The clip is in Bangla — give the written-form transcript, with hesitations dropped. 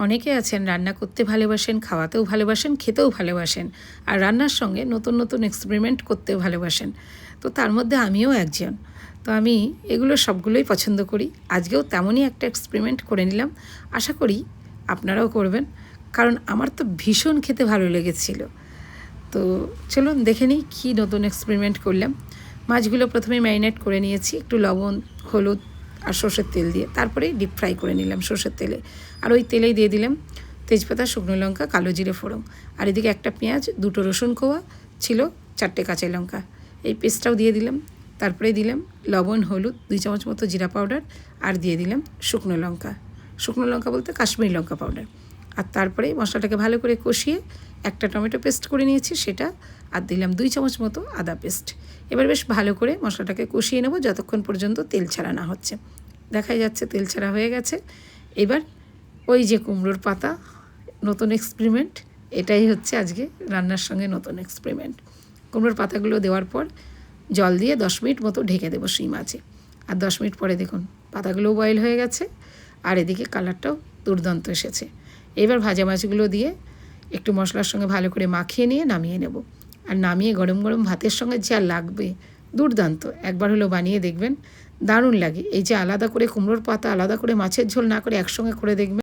অনেকে আছেন রান্না করতে ভালোবাসেন, খাওয়াতেও ভালোবাসেন, খেতেও ভালোবাসেন, আর রান্নার সঙ্গে নতুন নতুন এক্সপেরিমেন্ট করতেও ভালোবাসেন। তো তার মধ্যে আমিও একজন। তো আমি এগুলো সবগুলোই পছন্দ করি। আজকেও তেমনই একটা এক্সপেরিমেন্ট করে নিলাম। আশা করি আপনারাও করবেন, কারণ আমার তো ভীষণ খেতে ভালো লেগেছিল। তো চলুন দেখে নিই কী নতুন এক্সপেরিমেন্ট করলাম। মাছগুলো প্রথমে ম্যারিনেট করে নিয়েছি একটু লবণ, হলুদ আর সর্ষের তেল দিয়ে, তারপরে ডিপ ফ্রাই করে নিলাম সর্ষের তেলে। আর ওই তেলেই দিয়ে দিলাম তেজপাতা, শুকনো লঙ্কা, কালো জিরে ফোড়ন। আর এদিকে একটা পেঁয়াজ, দুটো রসুন কোয়া ছিল, 4টে কাঁচা লঙ্কা, এই পেস্টটাও দিয়ে দিলাম। তারপরে দিলাম লবণ, হলুদ, 2 চামচ মতো জিরা পাউডার, আর দিয়ে দিলাম শুকনো লঙ্কা বলতে কাশ্মীরি লঙ্কা পাউডার। আর তারপরে মশলাটাকে ভালো করে কষিয়ে একটা টমেটো পেস্ট করে নিয়েছি সেটা, আর দিলাম 2 চামচ মতো আদা পেস্ট। এবার বেশ ভালো করে মশলাটাকে কষিয়ে নেব যতক্ষণ পর্যন্ত তেল ছাড়া না হচ্ছে। দেখাই যাচ্ছে তেল ছাড়া হয়ে গেছে। এবার ওই যে কুমড়োর পাতা, নতুন এক্সপেরিমেন্ট, এটাই হচ্ছে আজকে রান্নার সঙ্গে নতুন এক্সপেরিমেন্ট। কুমড়োর পাতাগুলো দেওয়ার পর জল দিয়ে 10 মিনিট মতো ঢেকে দেবো সিম আঁচে। আর 10 মিনিট পরে দেখুন পাতাগুলোও বয়েল হয়ে গেছে, আর এদিকে কালারটাও দুর্দান্ত এসেছে। এবার ভাজা মাছগুলো দিয়ে একটু মশলার সঙ্গে ভালো করে মাখিয়ে নিয়ে নামিয়ে নেব। আর নামিয়ে গরম গরম ভাতের সঙ্গে যা লাগবে, দুর্দান্ত। একবার হলো বানিয়ে দেখবেন, দারুণ লাগে। এই যে আলাদা করে কুমড়োর পাতা, আলাদা করে মাছের ঝোল না করে একসঙ্গে করে দেখবেন।